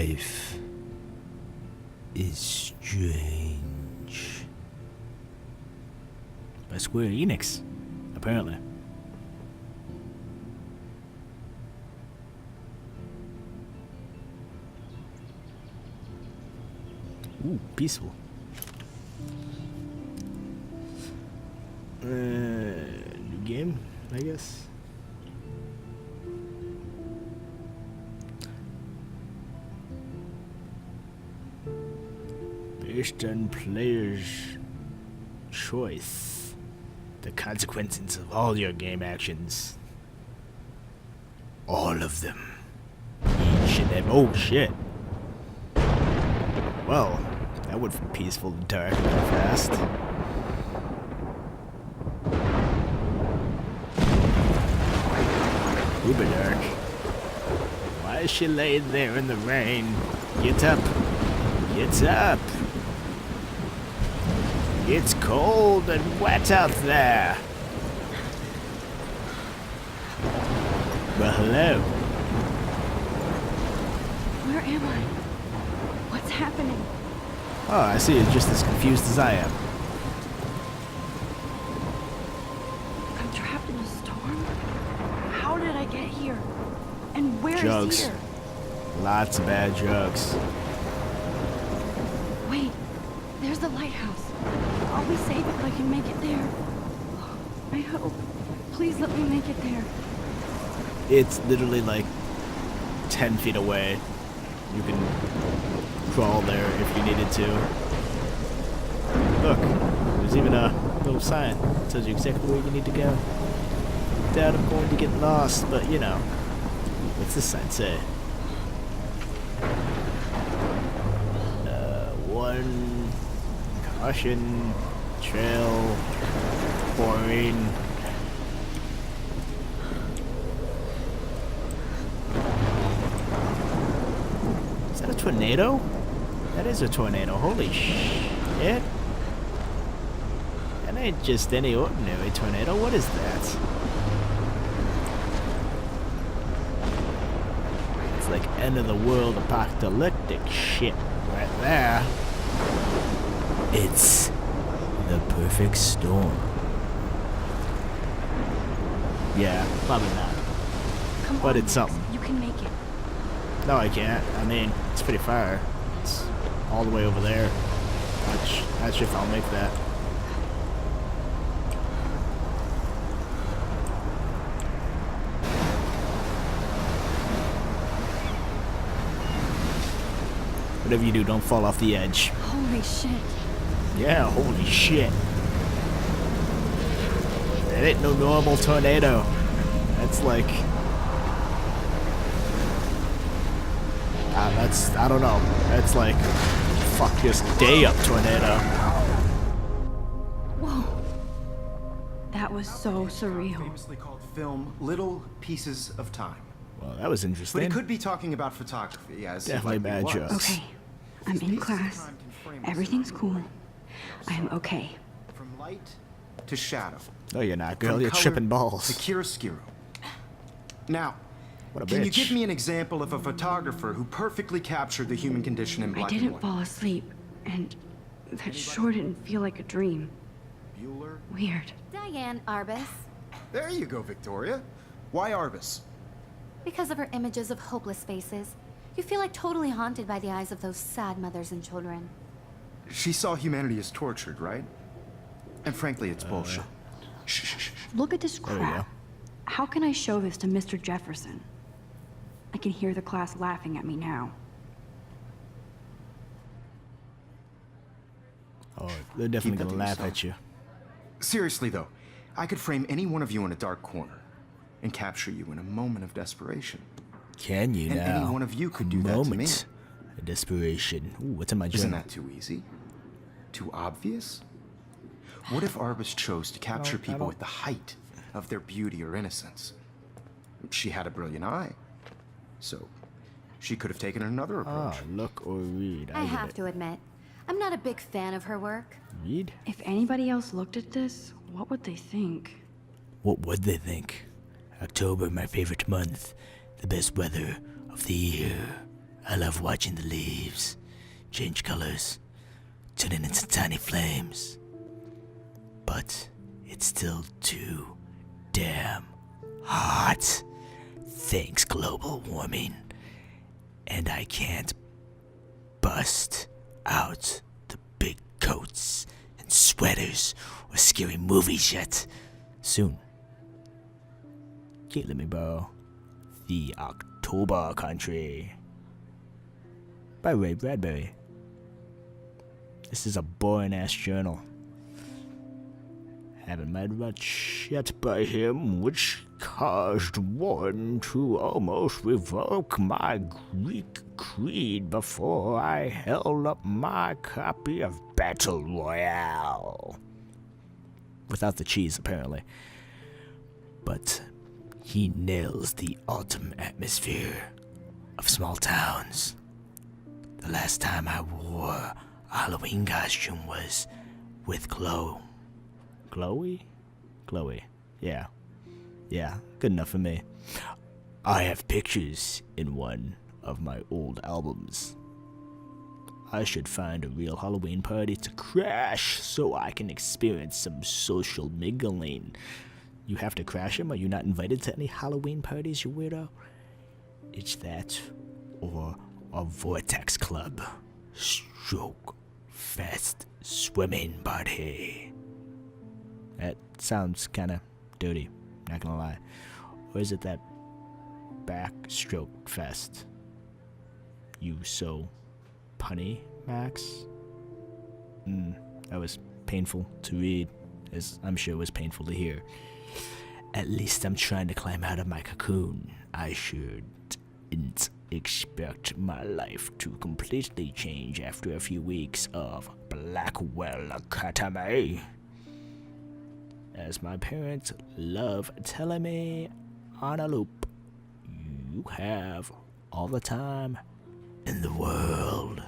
Life is Strange. By Square Enix, apparently. Ooh, peaceful. New game, I guess. Based on player's choice, the consequences of all your game actions. All of them. Each and every. Oh shit. Well, that went from peaceful to dark real fast. Uber dark. Why is she laying there in the rain? Get up. Get up. It's cold and wet out there. Well, hello. Where am I? What's happening? Oh, I see. You're just as confused as I am. I'm trapped in a storm? How did I get here? And where Drugs. is here? Lots of bad drugs. Wait, there's the lighthouse. I'll be safe if I can make it there. I hope. Please let me make it there. It's literally like 10 feet away. You can crawl there if you needed to. Look, there's even a little sign that tells you exactly where you need to go. Doubt I'm going to get lost, but you know. What's this sign say? One caution, trail, boring. Is that a tornado? That is a tornado. Holy shit. That ain't just any ordinary tornado. What is that? It's like end of the world apocalyptic shit right there. It's the perfect storm. Yeah, probably not. Come But on, it's something. You can make it. No, I can't. I mean, it's pretty far. It's all the way over there. Not sure if I'll make that. Whatever you do, don't fall off the edge. Holy shit. Yeah, holy shit. That ain't no normal tornado. That's like... I don't know. That's like, fuck this day up tornado. Whoa. That was so surreal. Famously called film Little Pieces of Time. Well, that was interesting. But he could be talking about photography, as Definitely it likely bad was. jokes. Okay, I'm in class. Everything's cool. I am okay. From light to shadow. No, you're not, girl. From You're color tripping to balls. chiaroscuro. Now, What a can you bitch. give me an example of a photographer who perfectly captured the human condition in I black and didn't white? fall asleep, and that sure didn't feel like a dream. Bueller? Weird. Diane Arbus. There you go, Victoria. Why Arbus? Because of her images of hopeless faces, you feel like totally haunted by the eyes of those sad mothers and children. She saw humanity as tortured, right? And frankly, it's bullshit. Shh, shh, shh. Look at this There we go. crap. How can I show this to Mr. Jefferson? I can hear the class laughing at me now. Oh, they're definitely Keep that gonna to laugh yourself. at you. Seriously, though, I could frame any one of you in a dark corner and capture you in a moment of desperation. Can you And now? any one of you could do that to me. Moment of desperation. Ooh, what's in my Isn't journal? that too easy? Too obvious? What if Arbus chose to capture people don't- at the height of their beauty or innocence? She had a brilliant eye, so she could have taken another approach. Ah, look or read. I get have it. to admit, I'm not a big fan of her work. Read? If anybody else looked at this, what would they think? What would they think? October, my favorite month. The best weather of the year. I love watching the leaves change colors, turning into tiny flames. But it's still too damn hot. Thanks, global warming. And I can't bust out the big coats and sweaters or scary movies yet. Soon. Kate, let me borrow The October Country by Ray Bradbury. This is a boring ass journal. Haven't read much yet by him, which caused one to almost revoke my Greek creed before I held up my copy of Battle Royale. Without the cheese, apparently. But he nails the autumn atmosphere of small towns. The last time I wore a Halloween costume was with Chloe. Chloe. Yeah, good enough for me. I have pictures in one of my old albums. I should find a real Halloween party to crash so I can experience some social mingling. You have to crash them? Are you not invited to any Halloween parties, you weirdo? It's that or a Vortex Club Stroke Fest swimming party. That sounds kinda dirty, not gonna lie. Or is it that Backstroke Fest? You so punny, Max? That was painful to read, as I'm sure it was painful to hear. At least I'm trying to climb out of my cocoon. I shouldn't expect my life to completely change after a few weeks of Blackwell Academy. As my parents love telling me on a loop, you have all the time in the world.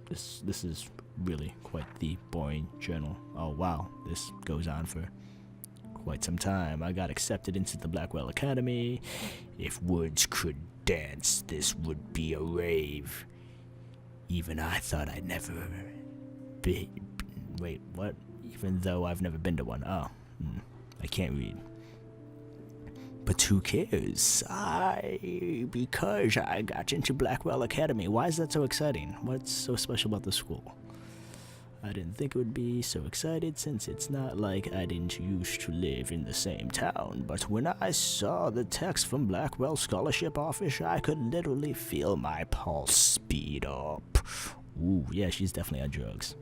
This is really quite the boring journal. Oh wow, this goes on for quite some time. I got accepted into the Blackwell Academy. If words could dance, this would be a rave. Even I thought I'd never be... Wait, what? Even though I've never been to one. I can't read. But who cares? Because I got into Blackwell Academy. Why is that so exciting? What's so special about the school? I didn't think it would be so excited since it's not like I didn't used to live in the same town. But when I saw the text from Blackwell Scholarship Office, I could literally feel my pulse speed up. Ooh, yeah, she's definitely on drugs.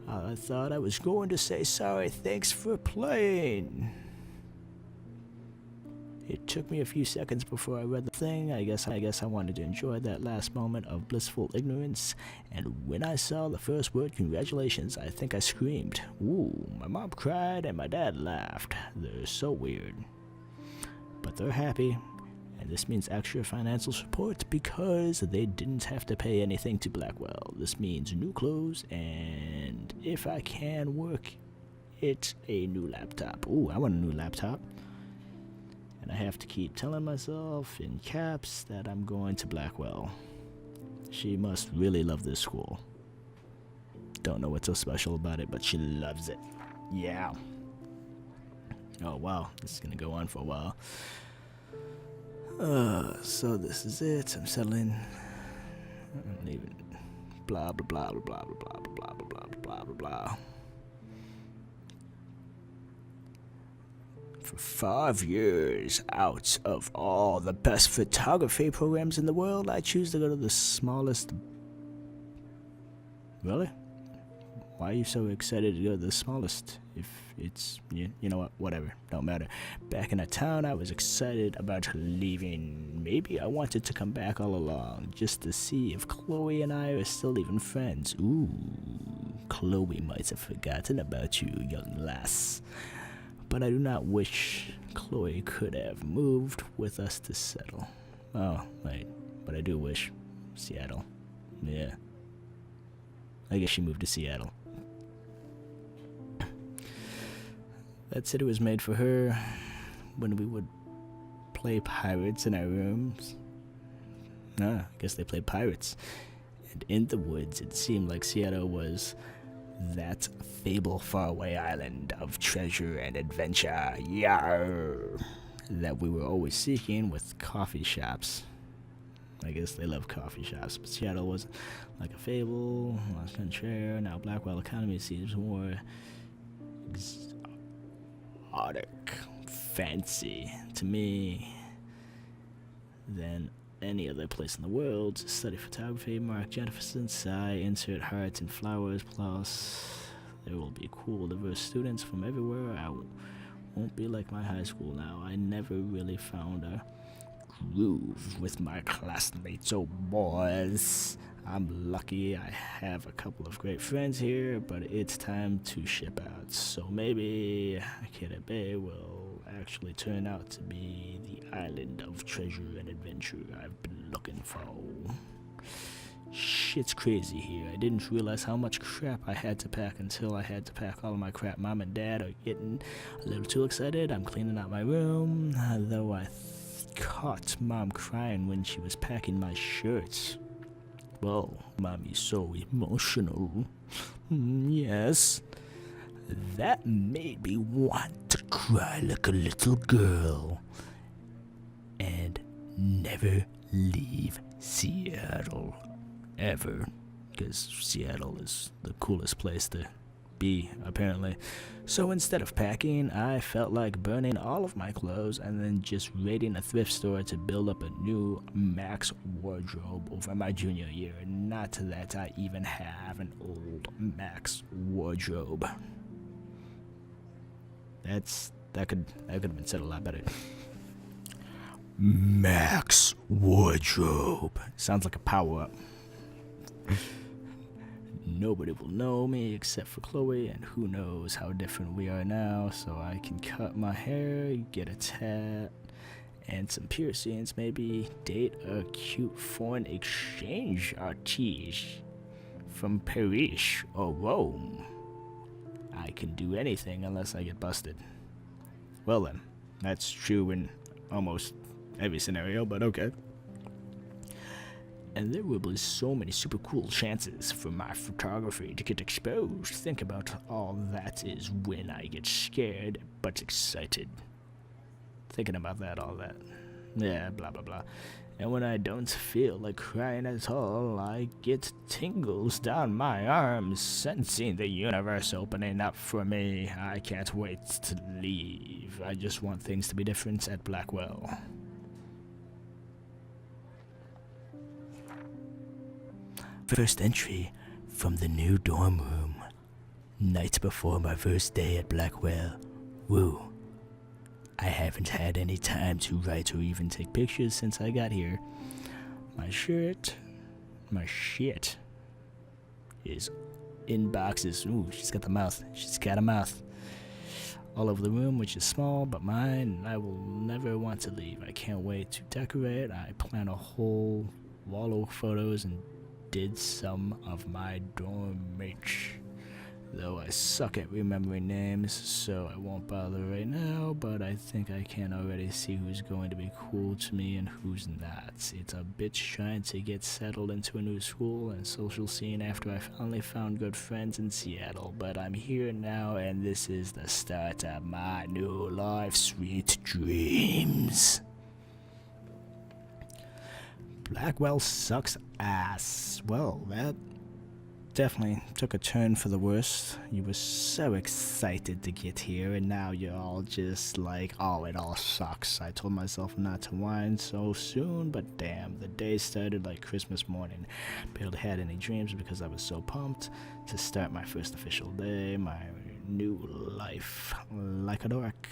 I thought I was going to say sorry, thanks for playing. It took me a few seconds before I read the thing. I guess I wanted to enjoy that last moment of blissful ignorance. And when I saw the first word, congratulations, I think I screamed. Ooh, my mom cried and my dad laughed. They're so weird. But they're happy. And this means extra financial support because they didn't have to pay anything to Blackwell. This means new clothes and, if I can work, it's a new laptop. Ooh, I want a new laptop. And I have to keep telling myself in caps that I'm going to Blackwell. She must really love this school. Don't know what's so special about it, but she loves it. Yeah. Oh, wow. This is going to go on for a while. So this is it. I'm settling. I'm leaving. Blah, blah, blah, blah, blah, blah, blah, blah, blah, blah, blah, blah. For 5 years, out of all the best photography programs in the world, I choose to go to the smallest... Really? Why are you so excited to go to the smallest? If it's, you know what, whatever, don't matter. Back in the town, I was excited about leaving. Maybe I wanted to come back all along, just to see if Chloe and I are still even friends. Ooh, Chloe might have forgotten about you, young lass. But I do not wish Chloe could have moved with us to settle. Oh, wait, but I do wish Seattle. Yeah. I guess she moved to Seattle. That city was made for her when we would play pirates in our rooms. I guess they played pirates. And in the woods, it seemed like Seattle was that fable faraway island of treasure and adventure, yarr, that we were always seeking with coffee shops. I guess they love coffee shops, but Seattle was like a fable, lost country. Now Blackwell economy seems more exotic, fancy to me than any other place in the world. Study photography, Mark Jefferson, insert hearts and flowers, plus there will be cool, diverse students from everywhere. I won't be like my high school now. I never really found a groove with my classmates. Oh boys, I'm lucky I have a couple of great friends here, but it's time to ship out. So maybe Kid Bay will actually turn out to be the island of treasure and adventure I've been looking for. Shit's crazy here. I didn't realize how much crap I had to pack until I had to pack all of my crap. Mom and Dad are getting a little too excited. I'm cleaning out my room, though I caught Mom crying when she was packing my shirts. Well, Mommy's so emotional. Yes. That made me want to cry like a little girl and never leave Seattle ever, because Seattle is the coolest place to be, apparently. So instead of packing, I felt like burning all of my clothes and then just raiding a thrift store to build up a new max wardrobe over my junior year. Not that I even have an old max wardrobe. That could have been said a lot better. Max wardrobe. Sounds like a power-up. Nobody will know me except for Chloe, and who knows how different we are now, so I can cut my hair, get a tat, and some piercings, maybe date a cute foreign exchange artiste from Paris or Rome. I can do anything unless I get busted. Well then, that's true in almost every scenario, but okay. And there will be so many super cool chances for my photography to get exposed. Think about all that is when I get scared but excited. Thinking about that, all that. Yeah, blah blah blah. And when I don't feel like crying at all, I get tingles down my arms, sensing the universe opening up for me. I can't wait to leave. I just want things to be different at Blackwell. First entry from the new dorm room. Night before my first day at Blackwell. Woo. I haven't had any time to write or even take pictures since I got here. My shit is in boxes. Ooh, she's got the mouth. She's got a mouth. All over the room, which is small, but mine. I will never want to leave. I can't wait to decorate. I plan a whole wall of photos and did some of my dorm mates. Though I suck at remembering names, so I won't bother right now, but I think I can already see who's going to be cool to me and who's not. It's a bitch trying to get settled into a new school and social scene after I finally found good friends in Seattle, but I'm here now and this is the start of my new life, sweet dreams. Blackwell sucks ass. Well, that definitely took a turn for the worse. You were so excited to get here, and now you're all just like, oh, it all sucks. I told myself not to whine so soon, but damn, the day started like Christmas morning. Barely had any dreams because I was so pumped to start my first official day, my new life like a dork.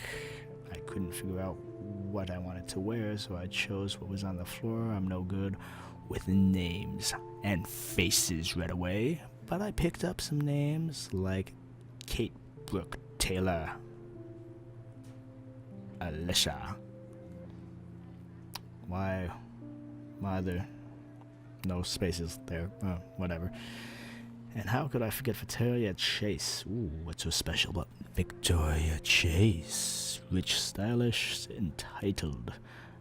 I couldn't figure out what I wanted to wear, so I chose what was on the floor. I'm no good with names and faces right away, but I picked up some names like Kate Brooke Taylor, Alicia. Why are there no spaces there? Whatever. And how could I forget Victoria Chase? Ooh, what's so special about Victoria Chase? Rich, stylish, entitled.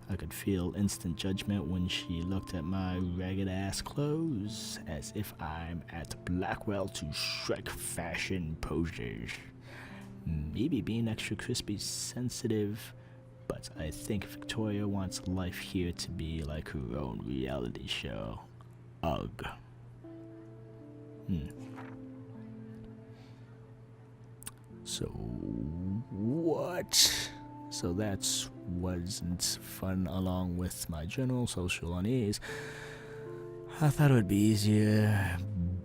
I could feel instant judgment when she looked at my ragged-ass clothes, as if I'm at Blackwell to strike fashion poses. Maybe being extra crispy sensitive, but I think Victoria wants life here to be like her own reality show. Ugh. So, what? So that wasn't fun along with my general social unease. I thought it would be easier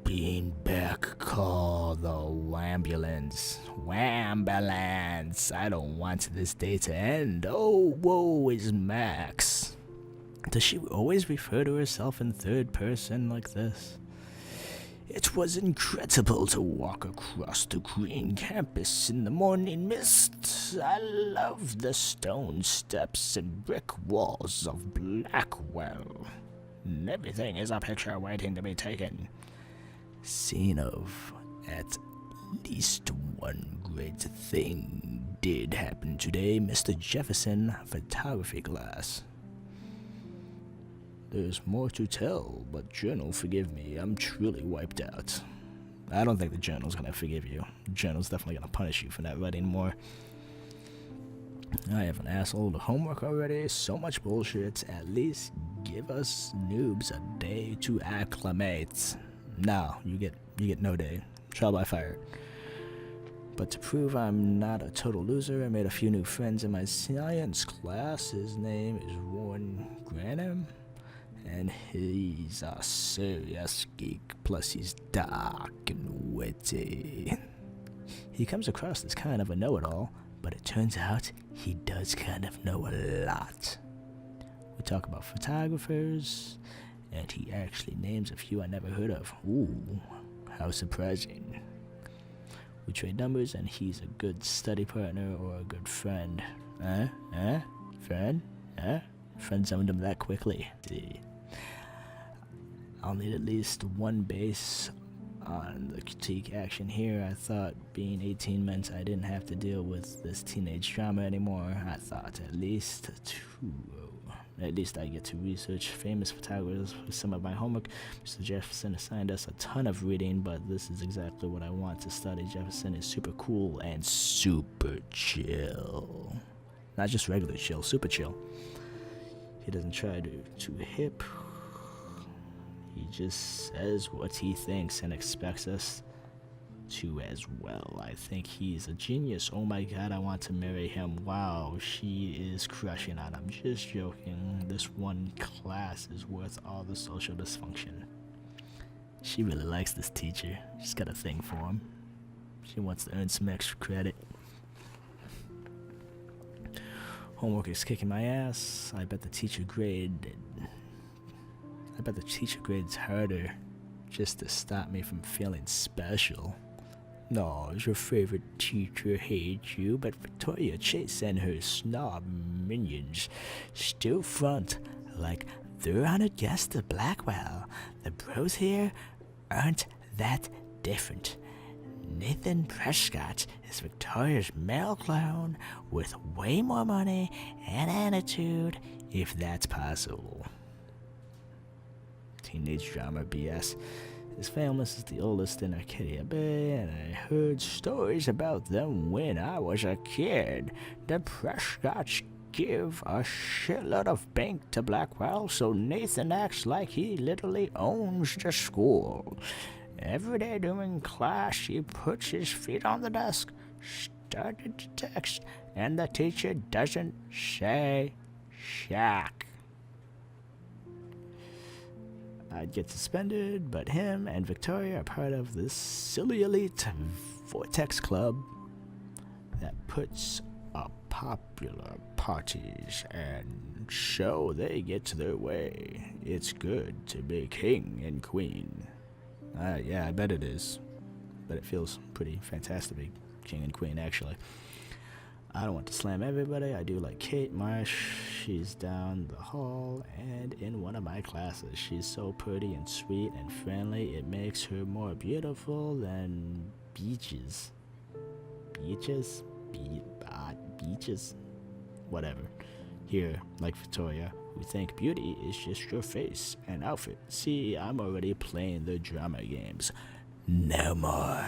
being back. Call the ambulance. Wambulance. I don't want this day to end. Oh, woe is Max. Does she always refer to herself in third person like this? It was incredible to walk across the green campus in the morning mist. I loved the stone steps and brick walls of Blackwell. Everything is a picture waiting to be taken. Scene of at least one great thing did happen today, Mr. Jefferson photography class. There's more to tell, but journal, forgive me, I'm truly wiped out. I don't think the journal's gonna forgive you. The journal's definitely gonna punish you for not writing more. I have an asshole to homework already, so much bullshit. At least give us noobs a day to acclimate. No, you get no day. Trial by fire. But to prove I'm not a total loser, I made a few new friends in my science class. His name is Warren Granham, and he's a serious geek, plus he's dark and witty. He comes across as kind of a know-it-all, but it turns out he does kind of know a lot. We talk about photographers, and he actually names a few I never heard of. Ooh, how surprising. We trade numbers, and he's a good study partner or a good friend. Friend? Friend zoned him that quickly. I'll need at least one base on the critique action here. I thought being 18 meant I didn't have to deal with this teenage drama anymore. I thought at least I get to research famous photographers for some of my homework. Mr. Jefferson assigned us a ton of reading, but this is exactly what I want to study. Jefferson is super cool and super chill. Not just regular chill, super chill. He doesn't try to hip. He just says what he thinks and expects us to as well. I think he's a genius. Oh my god, I want to marry him. Wow, she is crushing on him. Just joking. This one class is worth all the social dysfunction. She really likes this teacher. She's got a thing for him. She wants to earn some extra credit. Homework is kicking my ass. I bet the teacher grades harder just to stop me from feeling special. No, your favorite teacher hates you, but Victoria Chase and her snob minions still front like they're honored guests of Blackwell. The bros here aren't that different. Nathan Prescott is Victoria's male clown with way more money and attitude, if that's possible. Teenage drama BS. His family is the oldest in Arcadia Bay, and I heard stories about them when I was a kid. The Prescotts give a shitload of bank to Blackwell, so Nathan acts like he literally owns the school. Every day during class, he puts his feet on the desk, started to text, and the teacher doesn't say shack. I'd get suspended, but him and Victoria are part of this silly elite Vortex Club that puts up popular parties and show they get their way. It's good to be king and queen. Yeah, I bet it is. But it feels pretty fantastic to be king and queen, actually. I don't want to slam everybody. I do like Kate Marsh. She's down the hall and in one of my classes. She's so pretty and sweet and friendly. It makes her more beautiful than beaches. Beaches? Beaches? Whatever. here, like Victoria, who think beauty is just your face and outfit. See, I'm already playing the drama games. No more.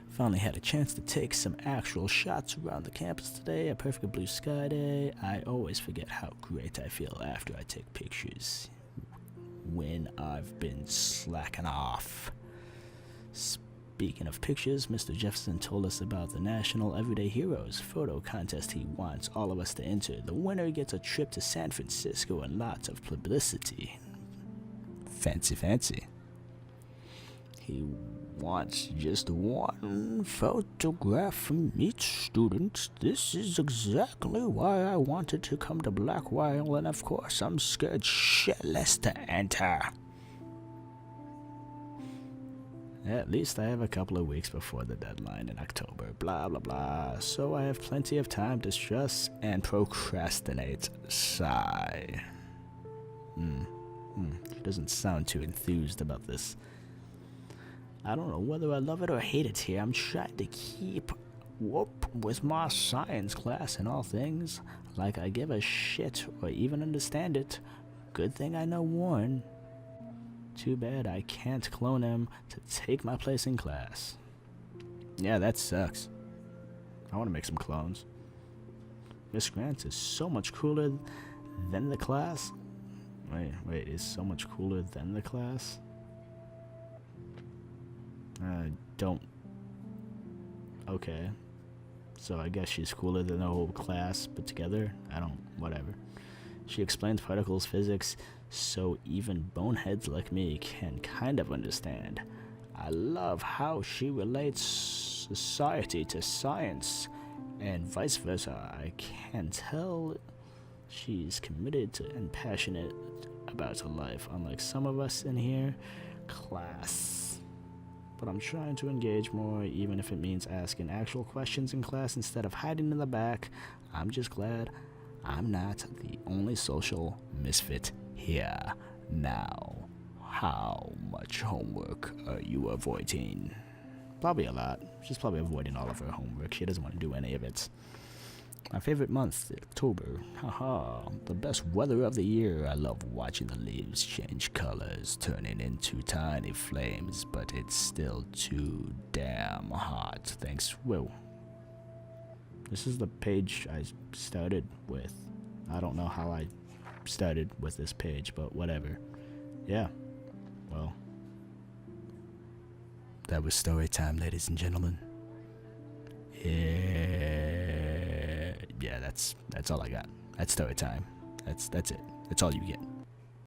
Finally had a chance to take some actual shots around the campus today. A perfect blue sky day. I always forget how great I feel after I take pictures when I've been slacking off. Speaking of pictures, Mr. Jefferson told us about the National Everyday Heroes photo contest he wants all of us to enter. The winner gets a trip to San Francisco and lots of publicity. Fancy, fancy. He wants just one photograph from each student. This is exactly why I wanted to come to Blackwell, and of course I'm scared shitless to enter. At least I have a couple of weeks before the deadline in October, blah blah blah, so I have plenty of time to stress and procrastinate. Sigh. He doesn't sound too enthused about this. I don't know whether I love it or hate it here. I'm trying to keep up with my science class and all things, like I give a shit or even understand it. Good thing I know Warren. Too bad I can't clone him to take my place in class. Yeah, that sucks. I want to make some clones. Miss Grant is so much cooler than the class. Wait, is so much cooler than the class? Don't. Okay. So I guess she's cooler than the whole class put together? Whatever. She explains particles physics so even boneheads like me can kind of understand. I love how she relates society to science and vice versa. I can tell she's committed to and passionate about her life, unlike some of us in here. Class. But I'm trying to engage more, even if it means asking actual questions in class instead of hiding in the back. I'm just glad I'm not the only social misfit here. Now, how much homework are you avoiding? Probably a lot. She's probably avoiding all of her homework. She doesn't want to do any of it. My favorite month, October. Haha, the best weather of the year. I love watching the leaves change colors, turning into tiny flames, but it's still too damn hot. Thanks. Whoa. This is the page I started with. I don't know how I started with this page, but whatever. Yeah. Well. That was story time, ladies and gentlemen. Yeah, that's all I got. That's story time. That's it. That's all you get.